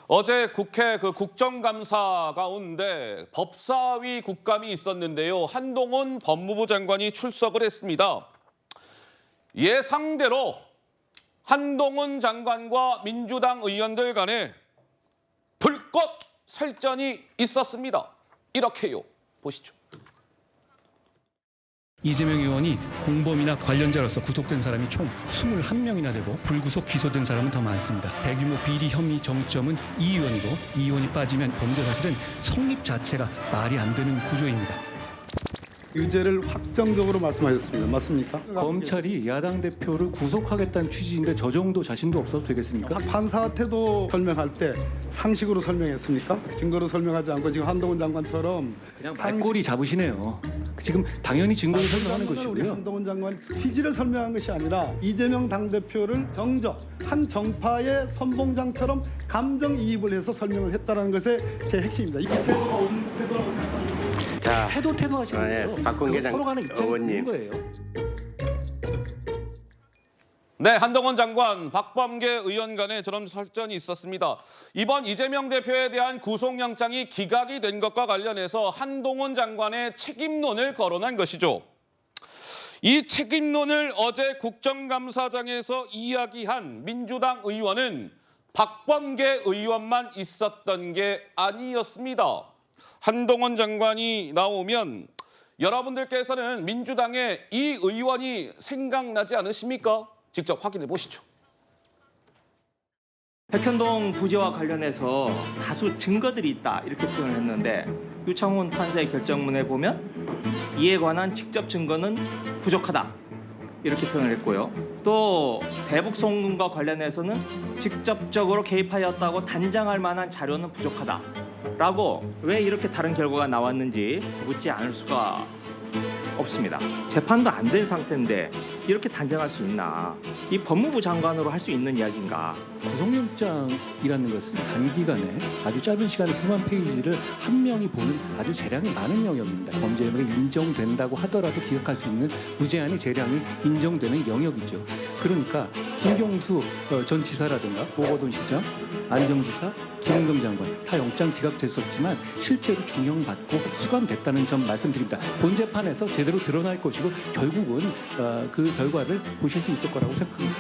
어제 국회 국정감사 가운데 법사위 국감이 있었는데요. 한동훈 법무부 장관이 출석을 했습니다. 예상대로 한동훈 장관과 민주당 의원들 간에 불꽃 설전이 있었습니다. 이렇게요. 보시죠. 이재명 의원이 공범이나 관련자로서 구속된 사람이 총 21명이나 되고 불구속 기소된 사람은 더 많습니다. 대규모 비리 혐의 정점은 이 의원이고 이 의원이 빠지면 범죄 사실은 성립 자체가 말이 안 되는 구조입니다. 유죄를 확정적으로 말씀하셨습니다. 맞습니까? 검찰이 야당 대표를 구속하겠다는 취지인데 저 정도 자신도 없어도 되겠습니까? 판사 태도 설명할 때 상식으로 설명했습니까? 증거로 설명하지 않고 지금 한동훈 장관처럼 그냥 말꼬리 잡으시네요. 지금 당연히 증거를 설명하는 우리 것이고요. 한동훈 장관 취지를 설명한 것이 아니라 이재명 당대표를 정적, 한 정파의 선봉장처럼 감정이입을 해서 설명을 했다는 것에 제 핵심입니다. 이게 태도가 옳은 태도라고 생각합니다. 자, 태도 하시는 거예요. 박근혜 서로 간의 입장이 있는 의원님. 거예요. 네, 한동훈 장관, 박범계 의원 간에 저런 설전이 있었습니다. 이번 이재명 대표에 대한 구속영장이 기각이 된 것과 관련해서 한동훈 장관의 책임론을 거론한 것이죠. 이 책임론을 어제 국정감사장에서 이야기한 민주당 의원은 박범계 의원만 있었던 게 아니었습니다. 한동훈 장관이 나오면 여러분들께서는 민주당의 이 의원이 생각나지 않으십니까? 직접 확인해 보시죠. 백현동 부재와 관련해서 다수 증거들이 있다 이렇게 표현을 했는데 유창훈 판사의 결정문에 보면 이에 관한 직접 증거는 부족하다 이렇게 표현을 했고요. 또 대북 송금과 관련해서는 직접적으로 개입하였다고 단정할 만한 자료는 부족하다 라고 왜 이렇게 다른 결과가 나왔는지 묻지 않을 수가 없습니다. 재판도 안 된 상태인데 이렇게 단정할 수 있나? 이 법무부 장관으로 할 수 있는 이야기인가? 구속영장이라는 것은 단기간에 아주 짧은 시간에 수만 페이지를 한 명이 보는 아주 재량이 많은 영역입니다. 범죄 혐의가 인정된다고 하더라도 기각할 수 있는 무제한의 재량이 인정되는 영역이죠. 그러니까 김경수 전 지사라든가 오거돈 시장, 안정지사, 김은경 장관 다 영장 기각됐었지만 실제로 중형받고 수감됐다는 점 말씀드립니다. 본 재판에서 제대로 드러날 것이고 결국은 그 결과를 보실 수 있을 거라고 생각합니다.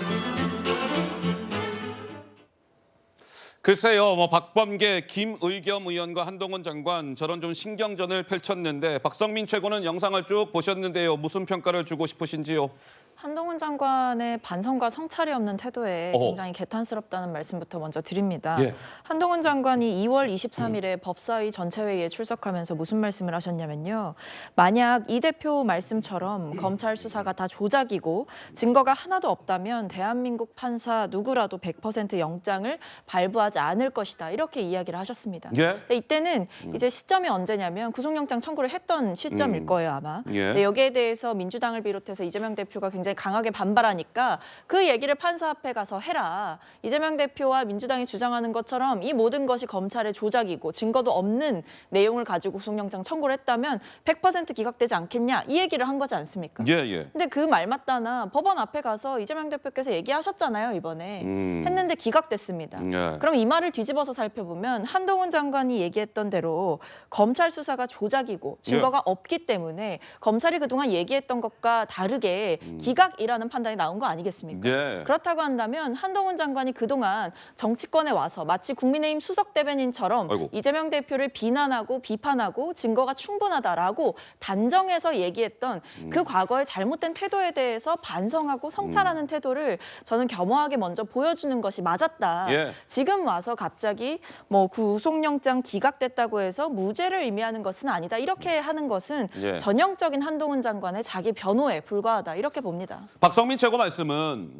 글쎄요, 박범계, 김의겸 의원과 한동훈 장관 저런 좀 신경전을 펼쳤는데 박성민 최고는 영상을 쭉 보셨는데요. 무슨 평가를 주고 싶으신지요? 한동훈 장관의 반성과 성찰이 없는 태도에 굉장히 개탄스럽다는 말씀부터 먼저 드립니다. 예. 한동훈 장관이 2월 23일에 법사위 전체회의에 출석하면서 무슨 말씀을 하셨냐면요. 만약 이 대표 말씀처럼 검찰 수사가 다 조작이고 증거가 하나도 없다면 대한민국 판사 누구라도 100% 영장을 발부하지 않을 것이다. 이렇게 이야기를 하셨습니다. 예? 근데 이때는 이제 시점이 언제냐면 구속영장 청구를 했던 시점일 거예요, 아마. 예. 근데 여기에 대해서 민주당을 비롯해서 이재명 대표가 굉장히 강하게 반발하니까 그 얘기를 판사 앞에 가서 해라. 이재명 대표와 민주당이 주장하는 것처럼 이 모든 것이 검찰의 조작이고 증거도 없는 내용을 가지고 구속영장 청구를 했다면 100% 기각되지 않겠냐 이 얘기를 한 거지 않습니까? 예, 예. 근데 그 말 맞다나 법원 앞에 가서 이재명 대표께서 얘기하셨잖아요, 이번에. 했는데 기각됐습니다. 예. 그럼 이 말을 뒤집어서 살펴보면 한동훈 장관이 얘기했던 대로 검찰 수사가 조작이고 증거가 없기 때문에 검찰이 그동안 얘기했던 것과 다르게 기각이라는 판단이 나온 거 아니겠습니까? 예. 그렇다고 한다면 한동훈 장관이 그동안 정치권에 와서 마치 국민의힘 수석 대변인처럼 아이고. 이재명 대표를 비난하고 비판하고 증거가 충분하다라고 단정해서 얘기했던 그 과거의 잘못된 태도에 대해서 반성하고 성찰하는 태도를 저는 겸허하게 먼저 보여주는 것이 맞았다. 예. 지금 와서 갑자기 뭐 구속영장 기각됐다고 해서 무죄를 의미하는 것은 아니다. 이렇게 하는 것은 예. 전형적인 한동훈 장관의 자기 변호에 불과하다. 이렇게 봅니다. 박성민 최고 말씀은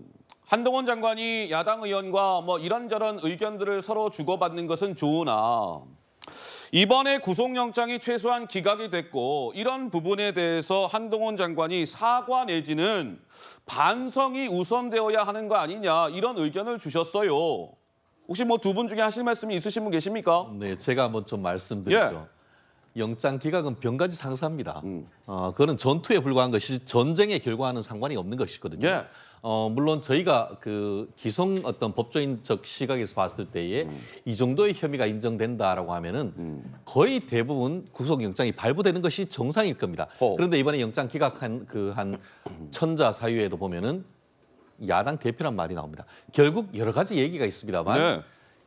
한동훈 장관이 야당 의원과 뭐 이런저런 의견들을 서로 주고받는 것은 좋으나 이번에 구속영장이 최소한 기각이 됐고 이런 부분에 대해서 한동훈 장관이 사과 내지는 반성이 우선되어야 하는 거 아니냐 이런 의견을 주셨어요. 혹시 뭐 두 분 중에 하실 말씀이 있으신 분 계십니까? 네, 제가 한번 좀 말씀드리죠. 영장 기각은 병가지 상사입니다. 그거는 전투에 불과한 것이 전쟁의 결과와는 상관이 없는 것이거든요. 예. 물론 저희가 그 기성 어떤 법조인적 시각에서 봤을 때에 이 정도의 혐의가 인정된다라고 하면은 거의 대부분 구속영장이 발부되는 것이 정상일 겁니다. 그런데 이번에 영장 기각한 그 한 천자 사유에도 보면은 야당 대표란 말이 나옵니다. 결국 여러 가지 얘기가 있습니다만 네.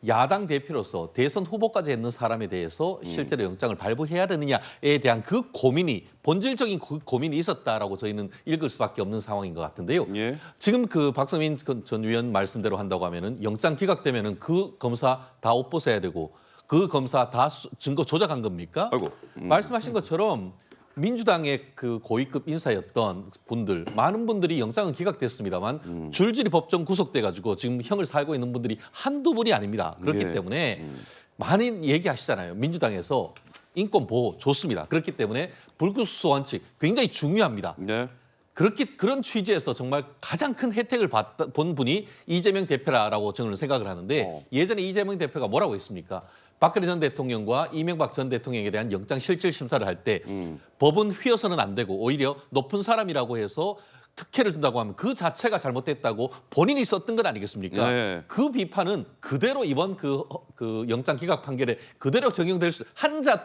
야당 대표로서 대선 후보까지 했는 사람에 대해서 실제로 영장을 발부해야 되느냐에 대한 그 고민이 본질적인 고민이 있었다라고 저희는 읽을 수밖에 없는 상황인 것 같은데요. 예. 지금 그 박성민 전 의원 말씀대로 한다고 하면은 영장 기각되면은 그 검사 다 옷 벗어야 되고 그 검사 다 증거 조작한 겁니까? 아이고. 말씀하신 것처럼 민주당의 그 고위급 인사였던 분들 많은 분들이 영장은 기각됐습니다만 줄줄이 법정 구속돼 가지고 지금 형을 살고 있는 분들이 한두 분이 아닙니다. 그렇기 예. 때문에 많이 얘기하시잖아요. 민주당에서 인권 보호 좋습니다. 그렇기 때문에 불구속 원칙 굉장히 중요합니다. 네. 그런 취지에서 정말 가장 큰 혜택을 본 분이 이재명 대표라고 저는 생각을 하는데 예전에 이재명 대표가 뭐라고 했습니까? 박근혜 전 대통령과 이명박 전 대통령에 대한 영장 실질 심사를 할 때 법은 휘어서는 안 되고 오히려 높은 사람이라고 해서 특혜를 준다고 하면 그 자체가 잘못됐다고 본인이 썼던 것 아니겠습니까? 네. 그 비판은 그대로 이번 그 영장 기각 판결에 그대로 적용될 수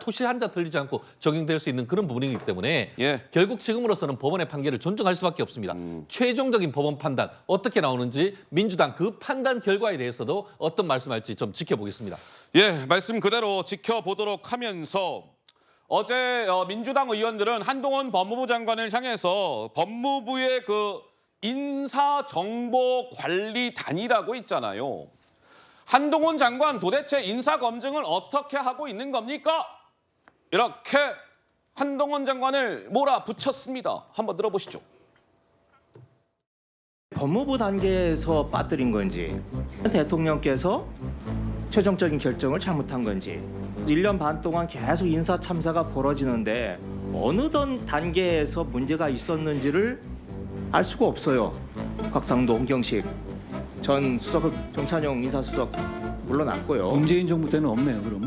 토시 한자 틀리지 않고 적용될 수 있는 그런 부분이기 때문에 예. 결국 지금으로서는 법원의 판결을 존중할 수밖에 없습니다. 최종적인 법원 판단 어떻게 나오는지 민주당 그 판단 결과에 대해서도 어떤 말씀할지 좀 지켜보겠습니다. 예, 말씀 그대로 지켜보도록 하면서 어제 민주당 의원들은 한동훈 법무부 장관을 향해서 법무부의 그 인사정보관리단이라고 있잖아요. 한동훈 장관 도대체 인사검증을 어떻게 하고 있는 겁니까? 이렇게 한동훈 장관을 몰아붙였습니다. 한번 들어보시죠. 법무부 단계에서 빠뜨린 건지 대통령께서 최종적인 결정을 잘못한 건지 1년 반 동안 계속 인사 참사가 벌어지는데 어느 단계에서 문제가 있었는지를 알 수가 없어요. 곽상도, 홍경식 전 수석, 정찬용 인사수석 물러났고요. 문재인 정부 때는 없네요. 그럼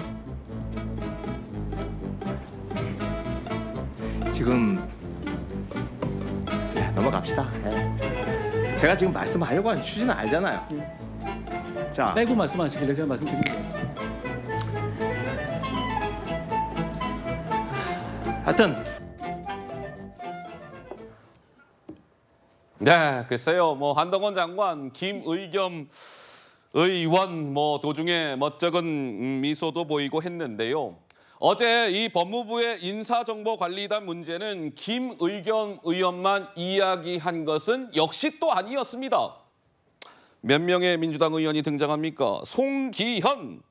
지금 넘어갑시다. 예. 제가 지금 말씀하려고 하는 취지는 알잖아요. 자, 빼고 말씀하시길래 제가 말씀드린 거예요. 하여튼 네, 글쎄요. 뭐 한동훈 장관, 김의겸 의원 뭐 도중에 멋쩍은 미소도 보이고 했는데요. 어제 이 법무부의 인사정보관리단 문제는 김의겸 의원만 이야기한 것은 역시 또 아니었습니다. 몇 명의 민주당 의원이 등장합니까? 송기현,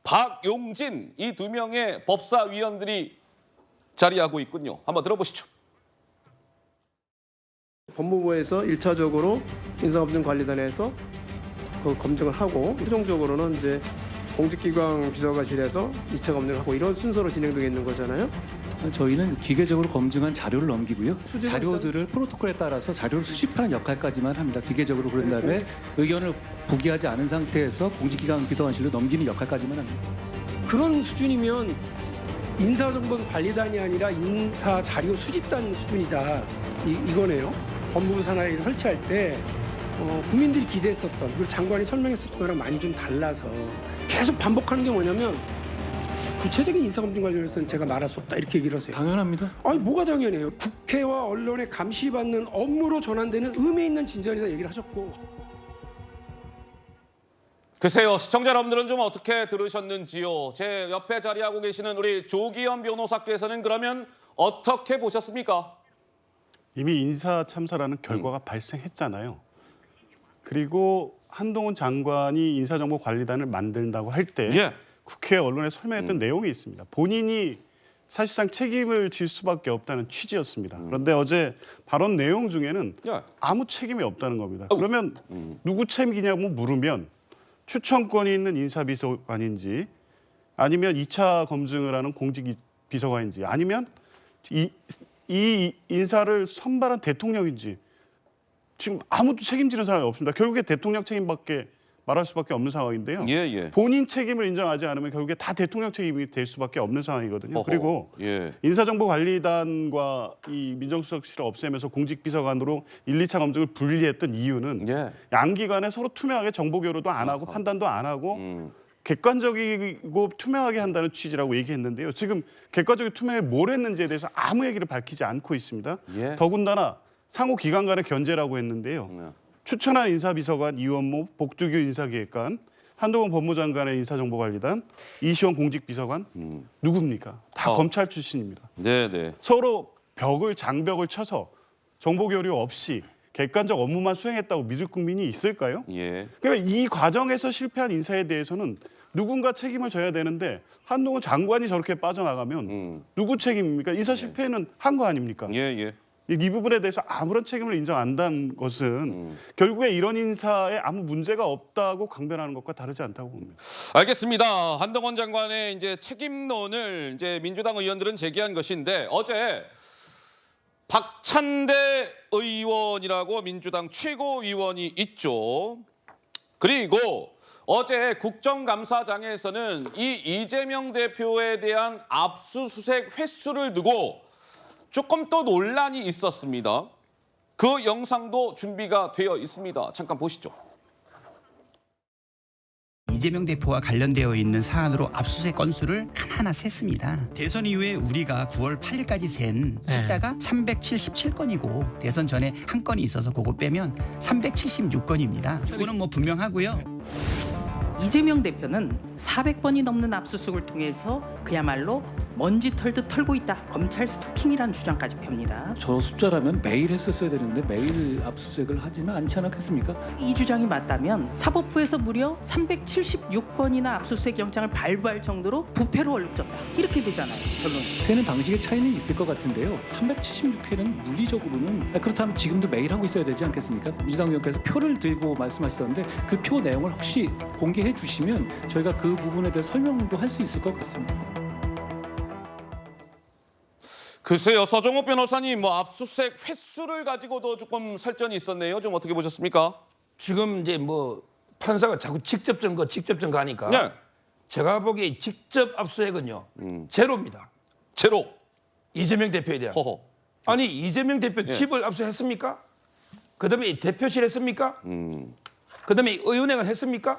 박용진 이 두 명의 법사위원들이 자리하고 있군요. 한번 들어보시죠. 법무부에서 1차적으로 인사검증관리단에서 그 검증을 하고 최종적으로는 이제 공직기관 비서관실에서 2차 검증을 하고 이런 순서로 진행되고 있는 거잖아요. 저희는 기계적으로 검증한 자료를 넘기고요. 수집을 자료들을 프로토콜에 따라서 자료를 수집하는 역할까지만 합니다. 기계적으로 그런 다음에 의견을 부기하지 않은 상태에서 공직기관 비서관실로 넘기는 역할까지만 합니다. 그런 수준이면 인사정보관리단이 아니라 인사자료 수집단 수준이다. 이거네요. 법무부 산하에 설치할 때 국민들이 기대했었던 그리고 장관이 설명했었던 거랑 많이 좀 달라서 계속 반복하는 게 뭐냐면 구체적인 인사검증 관련해서는 제가 말할 수 없다 이렇게 얘기를 하세요. 당연합니다. 아니 뭐가 당연해요. 국회와 언론에 감시받는 업무로 전환되는 의미 있는 진전이다 얘기를 하셨고. 글쎄요, 시청자 여러분들은 좀 어떻게 들으셨는지요? 제 옆에 자리하고 계시는 우리 조기현 변호사께서는 그러면 어떻게 보셨습니까? 이미 인사 참사라는 결과가 발생했잖아요. 그리고 한동훈 장관이 인사정보관리단을 만든다고 할 때 예. 국회 언론에 설명했던 내용이 있습니다. 본인이 사실상 책임을 질 수밖에 없다는 취지였습니다. 그런데 어제 발언 내용 중에는 예. 아무 책임이 없다는 겁니다. 그러면 누구 책임이냐고 물으면 추천권이 있는 인사비서관인지 아니면 2차 검증을 하는 공직비서관인지 아니면 이 인사를 선발한 대통령인지 지금 아무도 책임지는 사람이 없습니다. 결국에 대통령 책임밖에 말할 수밖에 없는 상황인데요. 예, 예. 본인 책임을 인정하지 않으면 결국에 다 대통령 책임이 될 수밖에 없는 상황이거든요. 어허. 그리고 예. 인사정보관리단과 이 민정수석실을 없애면서 공직비서관으로 1, 2차 검증을 분리했던 이유는 예. 양기관에 서로 투명하게 정보 교류도 안 하고 아하. 판단도 안 하고 음. 객관적이고 투명하게 한다는 취지라고 얘기했는데요. 지금 객관적이고 투명하게 뭘 했는지에 대해서 아무 얘기를 밝히지 않고 있습니다. 예. 더군다나 상호 기관 간의 견제라고 했는데요. 네. 추천한 인사비서관 이원모 복두규 인사기획관, 한동훈 법무장관의 인사정보관리단, 이시원 공직비서관 누굽니까? 다 검찰 출신입니다. 네, 네. 서로 장벽을 쳐서 정보 교류 없이 객관적 업무만 수행했다고 믿을 국민이 있을까요? 예. 그러니까 이 과정에서 실패한 인사에 대해서는 누군가 책임을 져야 되는데 한동훈 장관이 저렇게 빠져나가면 누구 책임입니까? 인사 실패는 한 거 아닙니까? 예, 예. 이 부분에 대해서 아무런 책임을 인정 안 한다는 것은 결국에 이런 인사에 아무 문제가 없다고 강변하는 것과 다르지 않다고 봅니다. 알겠습니다. 한동훈 장관의 이제 책임론을 이제 민주당 의원들은 제기한 것인데 어제 박찬대 의원이라고 민주당 최고위원이 있죠. 그리고 어제 국정감사장에서는 이 이재명 대표에 대한 압수수색 횟수를 두고 조금 또 논란이 있었습니다. 그 영상도 준비가 되어 있습니다. 잠깐 보시죠. 이재명 대표와 관련되어 있는 사안으로 압수수색 건수를 하나하나 셌습니다. 대선 이후에 우리가 9월 8일까지 센 숫자가 377건이고 대선 전에 한 건이 있어서 그거 빼면 376건입니다. 이거는 뭐 분명하고요. 이재명 대표는 400번이 넘는 압수수색을 통해서 그야말로 먼지 털듯 털고 있다. 검찰 스토킹이라는 주장까지 펴니다. 저 숫자라면 매일 했었어야 되는데 매일 압수수색을 하지는 않지 않았겠습니까? 이 주장이 맞다면 사법부에서 무려 376번이나 압수수색 영장을 발부할 정도로 부패로 얼룩졌다. 이렇게 되잖아요. 결론은. 세는 방식의 차이는 있을 것 같은데요. 376회는 물리적으로는 그렇다면 지금도 매일 하고 있어야 되지 않겠습니까? 민주당 의원께서 표를 들고 말씀하시던데 그 표 내용을 혹시 공개해 주시면 저희가 그 부분에 대해 설명도 할 수 있을 것 같습니다. 글쎄요, 서정호 변호사님, 뭐 압수수색 횟수를 가지고도 조금 설전이 있었네요. 좀 어떻게 보셨습니까? 지금 이제 뭐 판사가 자꾸 직접 증거 하니까 네. 제가 보기에 직접 압수수색은요 제로입니다. 제로. 이재명 대표에 대한. 허허. 아니 이재명 대표 예. 집을 압수했습니까? 그다음에 대표실 했습니까? 그다음에 의원행을 했습니까?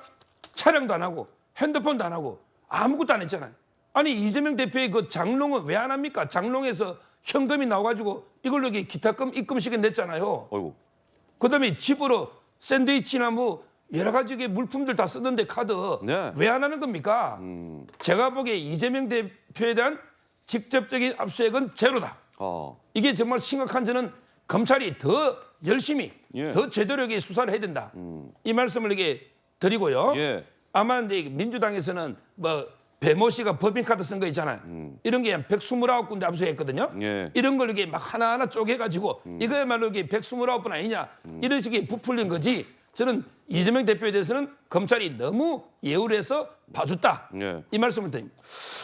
촬영도 안 하고 핸드폰도 안 하고 아무것도 안 했잖아요. 아니 이재명 대표의 그 장롱은 왜 안 합니까? 장롱에서 현금이 나와가지고 이걸로 이렇게 기타금 입금시켜 냈잖아요. 어이구. 그다음에 집으로 샌드위치나 뭐 여러 가지 물품들 다 쓰는데 카드 네. 왜 안 하는 겁니까? 제가 보기에 이재명 대표에 대한 직접적인 압수수색은 제로다. 이게 정말 심각한 저는 검찰이 더 열심히 예. 더 제대로 수사를 해야 된다. 이 말씀을 이게 드리고요. 예. 아마 이제 민주당에서는 뭐 배모 씨가 법인카드 쓴 거 있잖아요. 이런 게 129군데 압수했거든요. 예. 이런 걸 이렇게 막 하나하나 쪼개가지고 이거야말로 이게 129분 아니냐 이런 식의 부풀린 거지. 저는 이재명 대표에 대해서는 검찰이 너무 예우를 해서 봐줬다. 예. 이 말씀을 드립니다.